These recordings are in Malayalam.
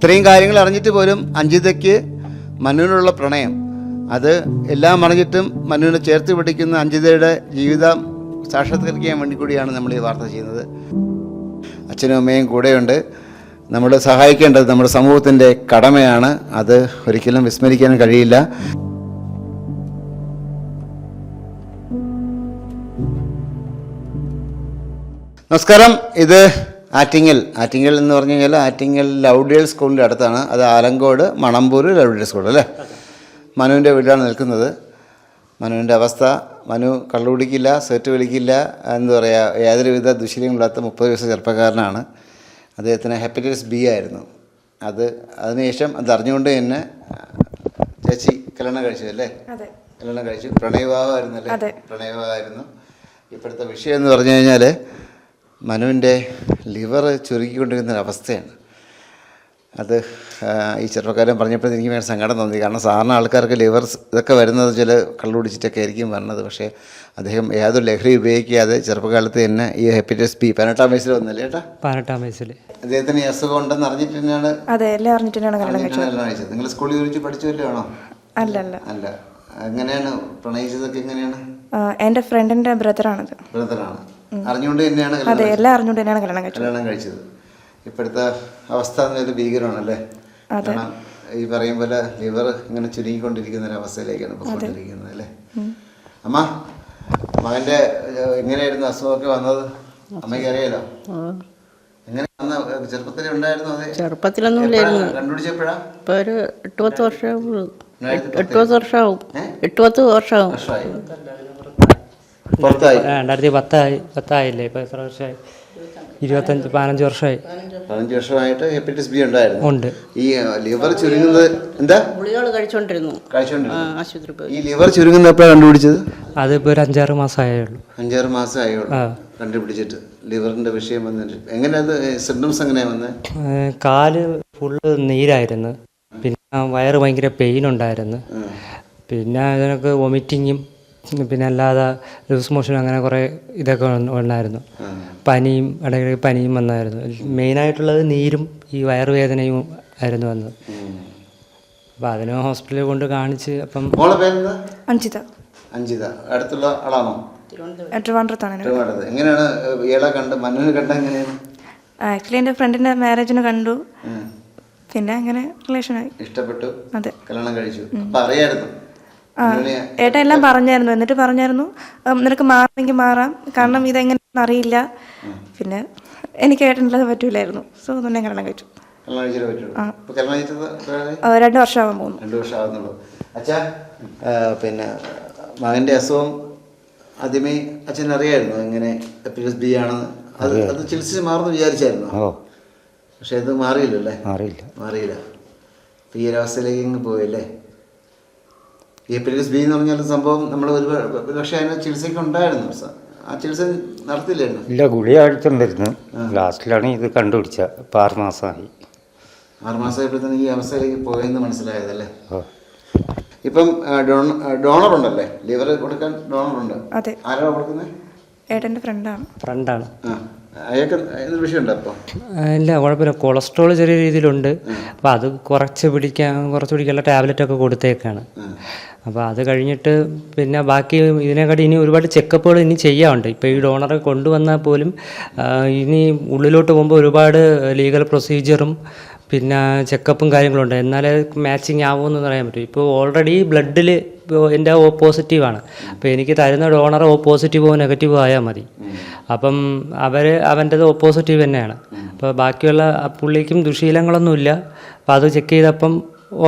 ഇത്രയും കാര്യങ്ങൾ അറിഞ്ഞിട്ട് പോലും അഞ്ജിതയ്ക്ക് മനുവിനുള്ള പ്രണയം, അത് എല്ലാം അറിഞ്ഞിട്ടും മനുവിനെ ചേർത്ത് പിടിക്കുന്ന അഞ്ജിതയുടെ ജീവിതം സാക്ഷാത്കരിക്കാൻ വേണ്ടി കൂടിയാണ് നമ്മൾ ഈ വാർത്ത ചെയ്യുന്നത്. അച്ഛനും അമ്മയും കൂടെയുണ്ട്. നമ്മൾ സഹായിക്കേണ്ടത് നമ്മുടെ സമൂഹത്തിൻ്റെ കടമയാണ്. അത് ഒരിക്കലും വിസ്മരിക്കാൻ കഴിയില്ല. നമസ്കാരം. ഇത് ആറ്റിങ്ങൽ എന്ന് പറഞ്ഞു കഴിഞ്ഞാൽ ആറ്റിങ്ങൽ ലൗഡിയൽ സ്കൂളിൻ്റെ അടുത്താണ്. അത് ആലങ്കോട് മണമ്പൂർ ലൗഡിയൽ സ്കൂൾ അല്ലേ. മനുവിൻ്റെ വീട്ടിലാണ് നിൽക്കുന്നത്. മനുവിൻ്റെ അവസ്ഥ, മനു കള്ളു കുടിക്കില്ല, സെറ്റ് വിളിക്കില്ല, എന്താ പറയുക, യാതൊരുവിധ ദുശീലങ്ങളില്ലാത്ത 30 വയസ്സ് ചെറുപ്പക്കാരനാണ്. അദ്ദേഹത്തിന് ഹെപ്പറ്റൈറ്റിസ് ബി ആയിരുന്നു. അതിനുശേഷം അത് അറിഞ്ഞുകൊണ്ട് തന്നെ ചേച്ചി കല്യാണം കഴിച്ചു അല്ലേ? കല്യാണം കഴിച്ചു. പ്രണയവിവാഹമായിരുന്നു അല്ലേ? പ്രണയവിവാഹമായിരുന്നു. ഇപ്പോഴത്തെ വിഷയം എന്ന് പറഞ്ഞു കഴിഞ്ഞാൽ മനുവിൻ്റെ ലിവർ ചുരുക്കിക്കൊണ്ടിരിക്കുന്നൊരവസ്ഥയാണ്. അത് ഈ ചെറുപ്പക്കാരൻ പറഞ്ഞപ്പോൾ എനിക്ക് വേണ്ടി സങ്കടം തോന്നി. കാരണം സാധാരണ ആൾക്കാർക്ക് ലിവർ ഇതൊക്കെ വരുന്നത് ചില കള്ളുപിടിച്ചിട്ടൊക്കെ ആയിരിക്കും വരുന്നത്. പക്ഷേ അദ്ദേഹം യാതൊരു ലഹരി ഉപയോഗിക്കാതെ ചെറുപ്പകാലത്ത് തന്നെ ഈ ഹെപ്പറ്റൈറ്റിസ് ബി 18-ാം വയസ്സിൽ വന്നല്ലേ ചേട്ടാ? 18-ാം വയസ്സിൽ അദ്ദേഹത്തിന് ഈ അസുഖം ഉണ്ടെന്ന് അറിഞ്ഞിട്ട് തന്നെയാണ് കല്യാണം കഴിച്ചത്. നിങ്ങൾ സ്കൂളിൽ ചോദിച്ച് പഠിച്ചു വല്ലതാണോ? അല്ല. എങ്ങനെയാണ് പ്രണയിച്ചതൊക്കെ? എങ്ങനെയാണ്? എൻ്റെ ഫ്രണ്ടിൻ്റെ ബ്രദറാണ്. അറിഞ്ഞുകൊണ്ട് തന്നെയാണ് കല്യാണം കഴിച്ചത്. ഇപ്പോഴത്തെ അവസ്ഥ ഭീകരമാണല്ലേ? കാരണം ഈ പറയും പോലെ ലിവർ ഇങ്ങനെ ചുരുങ്ങിക്കൊണ്ടിരിക്കുന്ന ഒരു അവസ്ഥയിലേക്കാണ് പോയിക്കൊണ്ടിരിക്കുന്നത് അല്ലേ? അമ്മ, മകൻ്റെ എങ്ങനെയായിരുന്നു അസുഖമൊക്കെ വന്നത്? അമ്മയ്ക്ക് അറിയാലോ. എങ്ങനെ വന്ന? ചെറുപ്പത്തിൽ ഉണ്ടായിരുന്നു? അതെ, ചെറുപ്പത്തിലൊന്നും ഇല്ലായിരുന്നു. കണ്ടുപിടിച്ചപ്പോഴാ? ഇപ്പൊ ഒരു 8-10 വർഷമാവും. 8-10 വർഷമാവും. 8-10 വർഷമാവും. 2010 ഇപ്പോൾ എത്ര വർഷമായി? 15 വർഷമായി. 15 വർഷമായിട്ട് ഹെപ്പറ്റൈറ്റിസ് ബി ഉണ്ടായിരുന്നു. ഉണ്ട്. ഈ ലിവർ ചുരുങ്ങുന്നത് എന്താ? ഗുളികകൾ കഴിച്ചോണ്ടിരുന്നു. ആശുപത്രി പോയി. ഈ ലിവർ ചുരുങ്ങുന്നത് എപ്പോഴാണ് കണ്ടുപിടിച്ചത്? അതിപ്പോൾ ഒരു 5-6 മാസമായുള്ളൂ. 5-6 മാസമായുള്ളൂ കണ്ടുപിടിച്ചിട്ട് ലിവറിന്റെ വിഷയം വന്നിട്ട്. എങ്ങനെയാ സിംറ്റംസ് എങ്ങനെയാ വന്നത്? കാല് ഫുള്ള് നീരായിരുന്നു. പിന്നെ വയറ് ഭയങ്കര പെയിൻ ഉണ്ടായിരുന്നു. പിന്നെ അതിനൊക്കെ വൊമിറ്റിങ്ങും പിന്നെ അല്ലാതെ ലൂസ് മോഷൻ അങ്ങനെ കുറേ ഇതൊക്കെ ഉണ്ടായിരുന്നു. പനിയും ഇടയ്ക്കിടയ്ക്ക് പനിയും വന്നായിരുന്നു. മെയിനായിട്ടുള്ളത് നീരും ഈ വയറുവേദനയും ആയിരുന്നു വന്നത്. അപ്പം അതിന് ഹോസ്പിറ്റലിൽ കൊണ്ട് കാണിച്ച്. അപ്പം അഞ്ജിത അടുത്തുള്ള ആളാണോ? ട്രിവാൻഡ്രത്താണ്. എങ്ങനെയാണ് ഇയാളെ കണ്ട്? മനുവിനെ കണ്ട എങ്ങനെയാണ്? ആക്ച്വലി എൻ്റെ ഫ്രണ്ടിൻ്റെ മാരേജിന് കണ്ടു. പിന്നെ അങ്ങനെ റിലേഷനായി. ഇഷ്ടപ്പെട്ടു. അതെ, കല്യാണം കഴിച്ചു. അപ്പം അറിയായിരുന്നു? ഏട്ടൻ എല്ലാം പറഞ്ഞായിരുന്നു. എന്നിട്ട് പറഞ്ഞായിരുന്നു നിനക്ക് മാറാമെങ്കിൽ മാറാം, കാരണം ഇതെങ്ങനെയാണെന്ന് അറിയില്ല. പിന്നെ എനിക്ക് ഏട്ടനില്ലാതെ പറ്റൂലായിരുന്നു. സോ അതുകൊണ്ട് ഞാൻ കല്യാണം കഴിച്ചു. 2 വർഷമാകാൻ പോകുന്നു. 2 വർഷമാകുന്നുള്ളൂ. അച്ഛാ, പിന്നെ മകൻ്റെ അസുഖം ആദ്യമേ അച്ഛൻ അറിയായിരുന്നു ഇങ്ങനെ ഹെപ്പറ്റൈറ്റിസ് ബി ആണെന്ന്? അത് ചികിത്സിച്ച് മാറുന്നു വിചാരിച്ചായിരുന്നു? പക്ഷെ അത് മാറിയില്ലല്ലേ? മാറിയില്ല. ഈ ഒരവസ്ഥയിലേക്ക് ഇങ്ങ് പോയല്ലേ? ഈ ഹെപ്പറ്റൈറ്റിസ് ബി എന്ന് പറഞ്ഞാൽ സംഭവം നമ്മൾ ഒരു പക്ഷേ അതിന് ചികിത്സയ്ക്ക് ഉണ്ടായിരുന്നു. ആ ചികിത്സ നടത്തില്ലായിരുന്നു? ഇല്ല, ഗുളിക കഴിച്ചിട്ടുണ്ടായിരുന്നു. ലാസ്റ്റിലാണ് ഇത് കണ്ടുപിടിച്ചത്. ഇപ്പം 6 മാസമായി. 6 മാസമായപ്പോഴത്തേന് ഈ അവസ്ഥയിലേക്ക് പോയെന്ന് മനസ്സിലായതല്ലേ? ഇപ്പം ഡോണർ ഉണ്ടല്ലേ? ലിവർ കൊടുക്കാൻ ഡോണറുണ്ട്. ആരാണ് കൊടുക്കുന്നത്? ഏട്ടൻ്റെ ഫ്രണ്ടാണ്. അയാൾക്ക് വിഷയമുണ്ടോ അപ്പോൾ? ഇല്ല, കുഴപ്പമില്ല. കൊളസ്ട്രോൾ ചെറിയ രീതിയിലുണ്ട്. അപ്പോൾ അത് കുറച്ച് പിടിക്കാനുള്ള ടാബ്ലറ്റൊക്കെ കൊടുത്തേക്കാണ്. അപ്പോൾ അത് കഴിഞ്ഞിട്ട് പിന്നെ ബാക്കി ഇതിനെക്കാട്ടി ഇനി ഒരുപാട് ചെക്കപ്പുകൾ ഇനി ചെയ്യാറുണ്ട്. ഇപ്പോൾ ഈ ഡോണറെ കൊണ്ടുവന്നാൽ പോലും ഇനി ഉള്ളിലോട്ട് പോകുമ്പോൾ ഒരുപാട് ലീഗൽ പ്രൊസീജിയറും പിന്നെ ചെക്കപ്പും കാര്യങ്ങളുണ്ട്. എന്നാലേ മാച്ചിങ് ആവുമെന്ന് പറയാൻ പറ്റും. ഇപ്പോൾ ഓൾറെഡി ബ്ലഡിൽ എൻ്റെ O പോസിറ്റീവാണ്. അപ്പോൾ എനിക്ക് തരുന്ന ഡോണർ O പോസിറ്റീവോ നെഗറ്റീവോ ആയാൽ മതി. അപ്പം അവൻ്റെത് O പോസിറ്റീവ് തന്നെയാണ്. അപ്പോൾ ബാക്കിയുള്ള പുള്ളിക്കും ദുശീലങ്ങളൊന്നുമില്ല. അപ്പോൾ അത് ചെക്ക് ചെയ്തപ്പം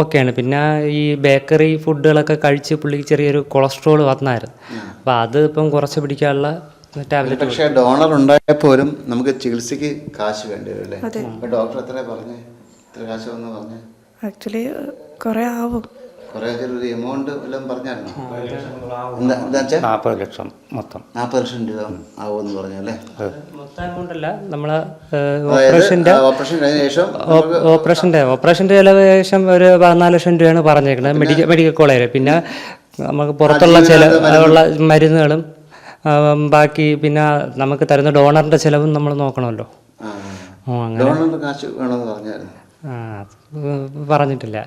ഓക്കെയാണ്. പിന്നെ ഈ ബേക്കറി ഫുഡുകളൊക്കെ കഴിച്ച് പുള്ളിക്ക് ചെറിയൊരു കൊളസ്ട്രോൾ വന്നായിരുന്നു. അപ്പോൾ അത് ഇപ്പം കുറച്ച് പിടിക്കാനുള്ള ടാബ്ലറ്റ്. പക്ഷേ ഡോണർ ഉണ്ടായപ്പോലും നമുക്ക് ചികിത്സയ്ക്ക് കാശ് വേണ്ടി വരും അല്ലേ? അപ്പോൾ ഡോക്ടർ എത്ര പറഞ്ഞു? എത്ര കാശ് വന്ന് പറഞ്ഞു? ആക്ച്വലി കുറേ ആവും. കുറേ ഒരു എമൗണ്ട് വല്ലതും പറഞ്ഞായിരുന്നു? 40 ലക്ഷം മൊത്തം. 40 ലക്ഷം രൂപ ആവുമെന്ന് പറഞ്ഞു അല്ലേ? മൊത്തം എമൗണ്ട് അല്ല, നമ്മളെ ഓപ്പറേഷൻ്റെ ചിലവ് ഏകദേശം ഒരു 14 ലക്ഷം രൂപയാണ് പറഞ്ഞേക്കുന്നത് മെഡിക്കൽ കോളേജിൽ. പിന്നെ നമുക്ക് പുറത്തുള്ള ചിലവുള്ള മരുന്നുകളും ബാക്കി പിന്നെ നമുക്ക് തരുന്ന ഡോണറിൻ്റെ ചിലവും നമ്മൾ നോക്കണമല്ലോ. ഡോണറിൻ്റെ കാശ് വേണമെന്ന് പറഞ്ഞായിരുന്നു. ആ അത് പറഞ്ഞിട്ടില്ല.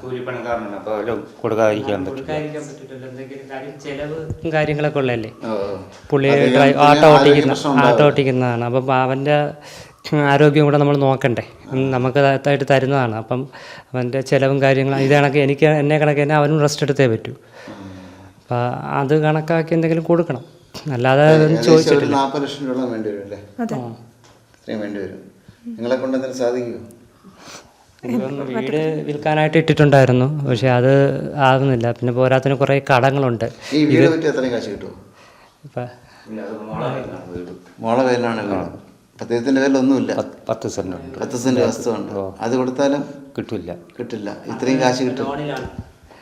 കൂലിപ്പണിക്കാരനാണ്, അപ്പോൾ അവരും കൊടുക്കാതിരിക്കാൻ പറ്റും. കൊടുക്കാതിരിക്കാൻ പറ്റില്ലല്ലോ, എന്തെങ്കിലും കാര്യം ചിലവ് കാര്യങ്ങളൊക്കെ ഉള്ളതല്ലേ. ഓ. പുള്ളി അധികം പിന്നെ ആട്ടോ ആരോഗ്യ ഓട്ടിക്കുന്നതാണ്. അപ്പം അവൻ്റെ ആരോഗ്യം കൂടെ നമ്മൾ നോക്കണ്ടേ. നമുക്ക് ആയിട്ട് തരുന്നതാണ്. അപ്പം അവൻ്റെ ചിലവും കാര്യങ്ങളും ഇത് കണക്ക് എന്നെ കണക്ക് തന്നെ അവനും റെസ്റ്റ് എടുത്തേ പറ്റൂ. അപ്പം അത് കണക്കാക്കി എന്തെങ്കിലും കൊടുക്കണം, അല്ലാതെ ചോദിച്ചിട്ടില്ല. 40 ലക്ഷം രൂപ വേണ്ടി വരും അല്ലേ? ഇത്രയും വേണ്ടി വരും. നിങ്ങളെ കൊണ്ട് എന്തെങ്കിലും സാധിക്കുമോ? വീട് വിൽക്കാനായിട്ട് ഇട്ടിട്ടുണ്ടായിരുന്നു, പക്ഷെ അത് ആകുന്നില്ല. പിന്നെ പോരാത്തിന് കുറേ കടങ്ങളുണ്ട്. ഈ വീട് പറ്റി എത്രയും കാശ് കിട്ടുമോ? ഇപ്പം മോളെ പേരിലാണ് വീട്. അദ്ദേഹത്തിൻ്റെ പേരിലൊന്നുമില്ല. 10 സെന്റ് ഉണ്ട്. 10 സെന്റ് വസ്തുണ്ട്. അത് കൊടുത്താലും കിട്ടില്ല. ഇത്രയും കാശ് കിട്ടും.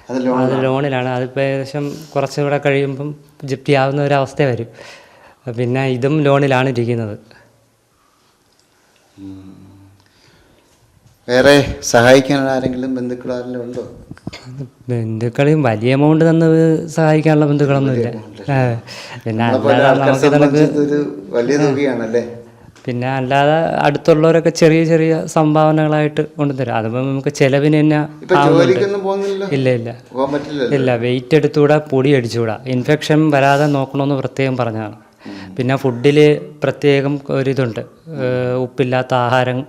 അത് ലോണിലാണ്. അതിപ്പോൾ ഏകദേശം കുറച്ചുകൂടെ കഴിയുമ്പം ജപ്തി ആവുന്ന ഒരവസ്ഥ വരും. പിന്നെ ഇതും ലോണിലാണ് ഇരിക്കുന്നത്. വേറെ സഹായിക്കാൻ ആരെങ്കിലും ബന്ധുക്കൾ ആരെങ്കിലും ഉണ്ടോ? ബന്ധുക്കളെയും വലിയ എമൗണ്ട് തന്ന് സഹായിക്കാനുള്ള ബന്ധുക്കളൊന്നുമില്ല. പിന്നെ അല്ലാതെ നമുക്ക് ഒരു വലിയ തുകയാണല്ലേ. പിന്നെ അല്ലാതെ അടുത്തുള്ളവരൊക്കെ ചെറിയ ചെറിയ സംഭാവനകളായിട്ട് കൊണ്ടുതരാം. അതിപ്പോൾ നമുക്ക് ചിലവിന് തന്നെ ഇല്ല. വെയിറ്റ് എടുത്തുകൂടാ, പൊടി അടിച്ചുകൂടാ, ഇൻഫെക്ഷൻ വരാതെ നോക്കണമെന്ന് പ്രത്യേകം പറഞ്ഞതാണ്. പിന്നെ ഫുഡിൽ പ്രത്യേകം ഒരിതുണ്ട്, ഉപ്പില്ലാത്ത ആഹാരം,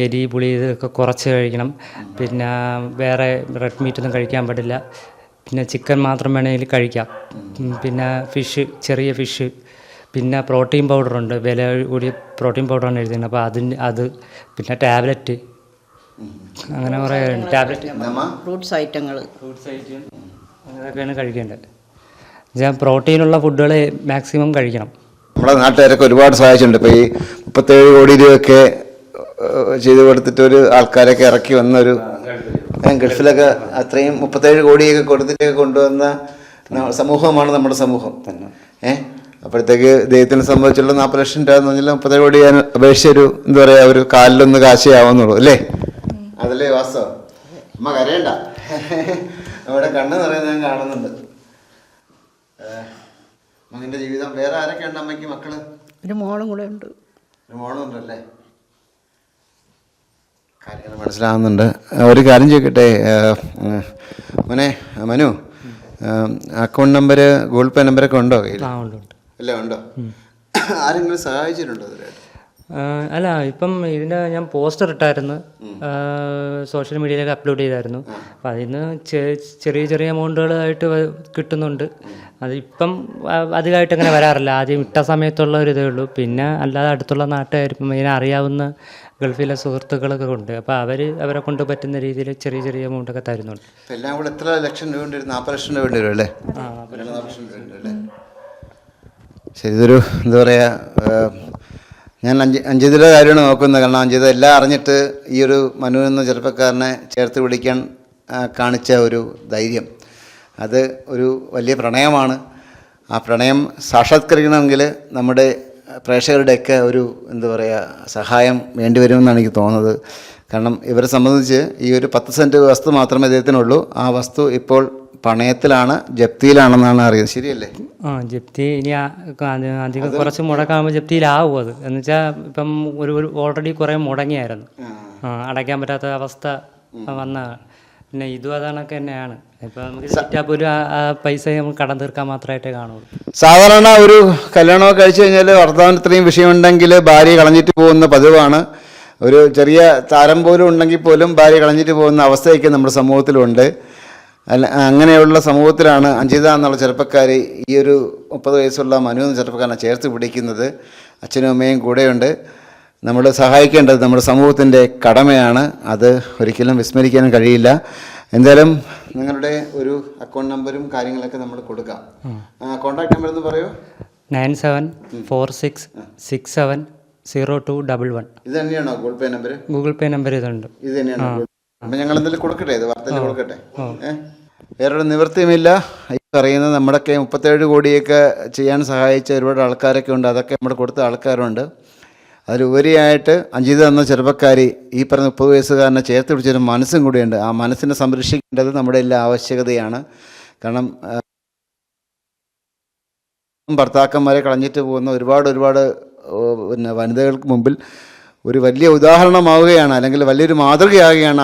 എരി പുളി ഇതൊക്കെ കുറച്ച് കഴിക്കണം. പിന്നെ വേറെ റെഡ് മീറ്റൊന്നും കഴിക്കാൻ പാടില്ല. പിന്നെ ചിക്കൻ മാത്രം വേണമെങ്കിൽ കഴിക്കാം. പിന്നെ ചെറിയ ഫിഷ്, പിന്നെ പ്രോട്ടീൻ പൗഡറുണ്ട്, വില കൂടിയ പ്രോട്ടീൻ പൗഡറാണ് എഴുതുന്നത്. അപ്പോൾ അത് പിന്നെ ടാബ്ലറ്റ്, അങ്ങനെ കുറേ ടാബ്ലറ്റ്, ഫ്രൂട്ട്സ് ഐറ്റങ്ങൾ അങ്ങനെയൊക്കെയാണ് കഴിക്കേണ്ടത്. പ്രോട്ടീനുള്ള ഫുഡുകൾ മാക്സിമം കഴിക്കണം. നമ്മുടെ നാട്ടുകാരൊക്കെ ഒരുപാട് സഹായിച്ചിട്ടുണ്ട്. ഇപ്പോൾ ഈ 37 കോടി രൂപയൊക്കെ ചെയ്തു കൊടുത്തിട്ട് ഒരു ആൾക്കാരൊക്കെ ഇറക്കി വന്നൊരു ഗൾഫിലൊക്കെ അത്രയും 37 കോടിയൊക്കെ കൊടുത്തിട്ടൊക്കെ കൊണ്ടുവന്ന സമൂഹമാണ് നമ്മുടെ സമൂഹം. അപ്പോഴത്തേക്ക് ദൈവത്തിനെ സംബന്ധിച്ചുള്ള 40 ലക്ഷം രൂപ എന്ന് പറഞ്ഞാൽ 37 കോടി അപേക്ഷിച്ചൊരു എന്താ പറയുക, ഒരു കാലിലൊന്ന് കാശേ ആവുന്നുള്ളൂ അല്ലേ? അതല്ലേ വാസ്തവം. അമ്മ കരയണ്ട, അവിടെ കണ്ണ് നിറയുന്നത് ഞാൻ കാണുന്നുണ്ട്. മകൻ്റെ ജീവിതം. വേറെ ആരൊക്കെ ഉണ്ട് അമ്മയ്ക്ക്? മക്കള്? ഒരു മോളും കൂടെ ഉണ്ട്. ഒരു മോളും ഉണ്ടല്ലേ? കാര്യങ്ങൾ മനസ്സിലാവുന്നുണ്ട്. ഒരു കാര്യം ചോദിക്കട്ടെ മോനെ മനു, അക്കൗണ്ട് നമ്പർ, ഗൂഗിൾ പേ നമ്പരൊക്കെ ഉണ്ടോ? എല്ലാം ഉണ്ടോ? ആരെങ്കിലും സഹായിച്ചിട്ടുണ്ടോ അതിലായിട്ട്? അല്ല, ഇപ്പം ഇതിൻ്റെ ഞാൻ പോസ്റ്റർ ഇട്ടായിരുന്നു, സോഷ്യൽ മീഡിയയിലൊക്കെ അപ്ലോഡ് ചെയ്തായിരുന്നു. അപ്പം അതിന് ചെറിയ ചെറിയ എമൗണ്ടുകളായിട്ട് കിട്ടുന്നുണ്ട്. അതിപ്പം അധികമായിട്ട് അങ്ങനെ വരാറില്ല. ആദ്യം ഇട്ട സമയത്തുള്ള ഒരു ഇതേ ഉള്ളൂ. പിന്നെ അല്ലാതെ അടുത്തുള്ള നാട്ടുകാരിപ്പം ഇതിനെ അറിയാവുന്ന ഗൾഫിലെ സുഹൃത്തുക്കളൊക്കെ ഉണ്ട്. അപ്പോൾ അവരെ കൊണ്ട് പറ്റുന്ന രീതിയിൽ ചെറിയ ചെറിയ എമൗണ്ടൊക്കെ തരുന്നുണ്ട്. എല്ലാം കൂടെ എത്ര ലക്ഷം രൂപ വേണ്ടി വരും? 40 ലക്ഷം രൂപ വേണ്ടി വരും അല്ലേ? 40 ലക്ഷം രൂപ വേണ്ടി അല്ലേ? ശരി, ഇതൊരു എന്താ പറയുക, ഞാൻ അഞ്ജിതയുടെ കാര്യമാണ് നോക്കുന്നത്. കാരണം അഞ്ജിത എല്ലാം അറിഞ്ഞിട്ട് ഈ ഒരു മനു എന്ന ചെറുപ്പക്കാരനെ ചേർത്ത് പിടിക്കാൻ കാണിച്ച ഒരു ധൈര്യം, അത് ഒരു വലിയ പ്രണയമാണ്. ആ പ്രണയം സാക്ഷാത്കരിക്കണമെങ്കിൽ നമ്മുടെ പ്രേക്ഷകരുടെയൊക്കെ ഒരു എന്താ പറയുക സഹായം വേണ്ടി വരുമെന്നാണ് എനിക്ക് തോന്നുന്നത്. കാരണം ഇവരെ സംബന്ധിച്ച് ഈ ഒരു 10 സെൻറ്റ് വസ്തു മാത്രമേ ഇദ്ദേഹത്തിനുള്ളൂ. ആ വസ്തു ഇപ്പോൾ പണയത്തിലാണ്, ജപ്തിയിലാണെന്നാണ് അറിയുന്നത്. ശരിയല്ലേ? ജപ്തി ഇനി അധികം കുറച്ച് മുടക്കാകുമ്പോൾ ജപ്തിയിലാവും. അത് എന്ന് വെച്ചാൽ ഇപ്പം ഒരു ഓൾറെഡി കുറേ മുടങ്ങിയായിരുന്നു, അടയ്ക്കാൻ പറ്റാത്ത അവസ്ഥ വന്നതാണ്. പിന്നെ ഇതും അതാണൊക്കെ തന്നെയാണ്. ഇപ്പം നമുക്ക് കിട്ടിയാൽ പോലും ആ പൈസ നമുക്ക് കടം തീർക്കാൻ മാത്രമായിട്ടേ കാണുള്ളൂ. സാധാരണ ഒരു കല്യാണമൊക്കെ കഴിച്ചു കഴിഞ്ഞാൽ വർത്തമാനത്തിനെയും വിഷയമുണ്ടെങ്കിൽ ഭാര്യ കളഞ്ഞിട്ട് പോകുന്ന പതിവാണ്. ഒരു ചെറിയ താരം പോലും ഉണ്ടെങ്കിൽ പോലും ഭാര്യ കളഞ്ഞിട്ട് പോകുന്ന അവസ്ഥയൊക്കെ നമ്മുടെ സമൂഹത്തിലുണ്ട്. അങ്ങനെയുള്ള സമൂഹത്തിലാണ് അഞ്ജിത എന്നുള്ള ചെറുപ്പക്കാരി ഈ ഒരു 30 വയസ്സുള്ള മനു എന്ന ചെറുപ്പക്കാരനെ ചേർത്ത് പിടിക്കുന്നത്. അച്ഛനും അമ്മയും കൂടെയുണ്ട്. നമ്മൾ സഹായിക്കേണ്ടത് നമ്മുടെ സമൂഹത്തിൻ്റെ കടമയാണ്. അത് ഒരിക്കലും വിസ്മരിക്കാനും കഴിയില്ല. എന്തായാലും നിങ്ങളുടെ ഒരു അക്കൗണ്ട് നമ്പരും കാര്യങ്ങളൊക്കെ നമ്മൾ കൊടുക്കാം. കോൺടാക്ട് നമ്പർ എന്ന് പറയൂ. 9746670211. ഇത് തന്നെയാണോ Google Pay number? Google Pay number ഇതുണ്ട്. ഇത് തന്നെയാണ്. അപ്പം ഞങ്ങൾ എന്തെങ്കിലും കൊടുക്കട്ടെ, ഇത് വാർത്തയിൽ കൊടുക്കട്ടെ. വേറൊരു നിവൃത്തിയുമില്ല. ഈ പറയുന്നത് നമ്മുടെയൊക്കെ 37 കോടിയൊക്കെ ചെയ്യാൻ സഹായിച്ച ഒരുപാട് ആൾക്കാരൊക്കെ ഉണ്ട്. അതൊക്കെ നമ്മൾ കൊടുത്ത ആൾക്കാരുണ്ട്. അതിലുപരിയായിട്ട് അഞ്ജിത എന്ന ചെറുപ്പക്കാരി ഈ പറഞ്ഞ 30 വയസ്സുകാരനെ ചേർത്ത് പിടിച്ചൊരു മനസ്സും കൂടിയുണ്ട്. ആ മനസ്സിനെ സംരക്ഷിക്കേണ്ടത് നമ്മുടെ എല്ലാ ആവശ്യകതയാണ്. കാരണം ഭർത്താക്കന്മാരെ കളഞ്ഞിട്ട് പോകുന്ന ഒരുപാട് പിന്നെ വനിതകൾക്ക് മുമ്പിൽ ഒരു വലിയ ഉദാഹരണമാവുകയാണ്, അല്ലെങ്കിൽ വലിയൊരു മാതൃകയാകുകയാണ്.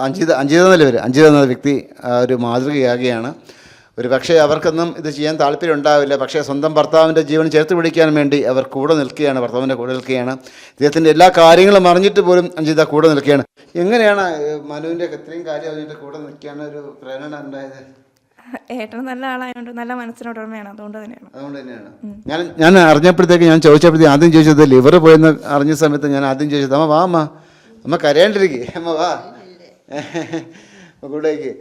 അഞ്ജിത എന്ന വ്യക്തി ഒരു മാതൃകയാകുകയാണ്. ഒരു പക്ഷേ അവർക്കൊന്നും ഇത് ചെയ്യാൻ താല്പര്യം ഉണ്ടാവില്ല, പക്ഷേ സ്വന്തം ഭർത്താവിൻ്റെ ജീവൻ ചേർത്ത് പിടിക്കാൻ വേണ്ടി അവർ കൂടെ നിൽക്കുകയാണ്, ഭർത്താവിൻ്റെ കൂടെ നിൽക്കുകയാണ്. ഇദ്ദേഹത്തിൻ്റെ എല്ലാ കാര്യങ്ങളും അറിഞ്ഞിട്ട് പോലും അഞ്ജിത കൂടെ നിൽക്കുകയാണ്. എങ്ങനെയാണ് മനുവിൻ്റെ ഇത്രയും കാര്യം അറിഞ്ഞിട്ട് കൂടെ നിൽക്കാൻ ഒരു പ്രേരണ ഉണ്ടായത്? ഏട്ടൻ നല്ല ആളായതുകൊണ്ട്, നല്ല മനസ്സിനോടമയാണ്, അതുകൊണ്ട് തന്നെയാണ്. ഞാൻ അറിഞ്ഞപ്പോഴത്തേക്ക് ഞാൻ ചോദിച്ചപ്പോഴത്തേക്ക് ആദ്യം ചോദിച്ചത് ലിവർ പോയെന്ന് അറിഞ്ഞ സമയത്ത് ഞാൻ ആദ്യം ചോദിച്ചത് അമ്മ വാ അമ്മ കരയാണ്ടിരിക്കേ, അമ്മ വാ കൂടേക്ക്.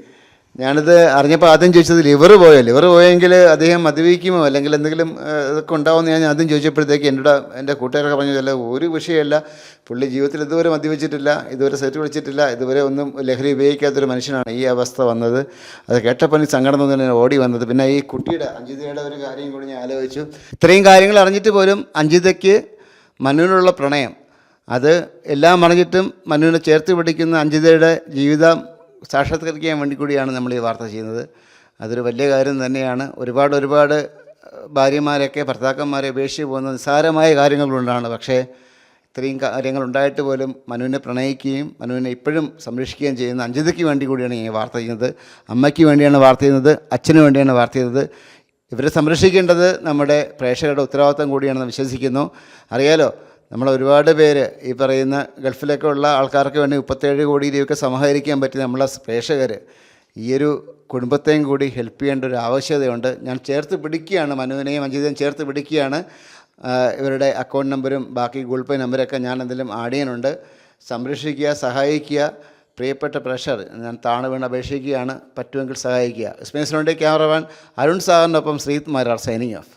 ഞാനിത് അറിഞ്ഞപ്പോൾ ആദ്യം ചോദിച്ചത് ലിവർ പോയെങ്കിൽ അദ്ദേഹം മദ്യപിക്കുമോ അല്ലെങ്കിൽ എന്തെങ്കിലും ഇതൊക്കെ ഉണ്ടാവുമെന്ന് ഞാൻ ആദ്യം ചോദിച്ചപ്പോഴത്തേക്ക് എൻ്റെ കൂട്ടുകാരൊക്കെ പറഞ്ഞതല്ല, ഒരു വിഷയമല്ല, പുള്ളി ജീവിതത്തിൽ ഇതുവരെ മദ്യപിച്ചിട്ടില്ല, ഇതുവരെ സെറ്റ് വിളിച്ചിട്ടില്ല, ഇതുവരെ ഒന്നും ലഹരി ഉപയോഗിക്കാത്തൊരു മനുഷ്യനാണ് ഈ അവസ്ഥ വന്നത്. അത് കേട്ടപ്പോൾ എനിക്ക് സങ്കടം തന്നെ ഓടി വന്നത്. പിന്നെ ഈ കുട്ടിയുടെ അഞ്ജിതയുടെ ഒരു കാര്യം കൂടി ഞാൻ ആലോചിച്ചു. ഇത്രയും കാര്യങ്ങൾ അറിഞ്ഞിട്ട് പോലും അഞ്ജിതയ്ക്ക് മനുവിനുള്ള പ്രണയം, അത് എല്ലാം അറിഞ്ഞിട്ടും മനുവിനെ ചേർത്ത് പിടിക്കുന്ന അഞ്ജിതയുടെ ജീവിതം സാക്ഷാത്കരിക്കാൻ വേണ്ടി കൂടിയാണ് നമ്മൾ ഈ വാർത്ത ചെയ്യുന്നത്. അതൊരു വലിയ കാര്യം തന്നെയാണ്. ഒരുപാട് ഭാര്യമാരൊക്കെ ഭർത്താക്കന്മാരെ ഉപേക്ഷിച്ച് പോകുന്ന നിസ്സാരമായ കാര്യങ്ങളുണ്ടാണ്. പക്ഷേ ഇത്രയും കാര്യങ്ങളുണ്ടായിട്ട് പോലും മനുവിനെ പ്രണയിക്കുകയും മനുവിനെ ഇപ്പോഴും സംരക്ഷിക്കുകയും ചെയ്യുന്ന അഞ്ജിതയ്ക്ക് വേണ്ടി കൂടിയാണ് ഈ വാർത്ത ചെയ്യുന്നത്. അമ്മയ്ക്ക് വേണ്ടിയാണ് വാർത്ത ചെയ്യുന്നത്, അച്ഛന് വേണ്ടിയാണ് വാർത്ത ചെയ്യുന്നത്. ഇവരെ സംരക്ഷിക്കേണ്ടത് നമ്മുടെ പ്രേക്ഷകരുടെ ഉത്തരവാദിത്തം കൂടിയാണെന്ന് വിശ്വസിക്കുന്നു. അറിയാലോ, നമ്മൾ ഒരുപാട് പേര് ഈ പറയുന്ന ഗൾഫിലൊക്കെ ഉള്ള ആൾക്കാർക്ക് വേണ്ടി 37 കോടി രൂപയൊക്കെ സമാഹരിക്കാൻ പറ്റി നമ്മളെ പ്രേക്ഷകർ ഈയൊരു കുടുംബത്തെയും കൂടി ഹെൽപ്പ് ചെയ്യേണ്ട ഒരു ആവശ്യകതയുണ്ട്. ഞാൻ ചേർത്ത് പിടിക്കുകയാണ്, മനുവിനെയും അഞ്ജിതയും ചേർത്ത് പിടിക്കുകയാണ്. ഇവരുടെ അക്കൗണ്ട് നമ്പരും ബാക്കി ഗൂഗിൾ പേ നമ്പരൊക്കെ ഞാൻ എന്തെങ്കിലും ആഡ് ചെയ്യാനുണ്ട്. സംരക്ഷിക്കുക, സഹായിക്കുക. പ്രിയപ്പെട്ട പ്രേക്ഷകർ, ഞാൻ താണു വീണ് അപേക്ഷിക്കുകയാണ്, പറ്റുമെങ്കിൽ സഹായിക്കുക. സ്പേസിനുണ്ട് ക്യാമറമാൻ അരുൺ സാറിനൊപ്പം ശ്രീത് മാരാർ സൈനിങ് ഓഫ്.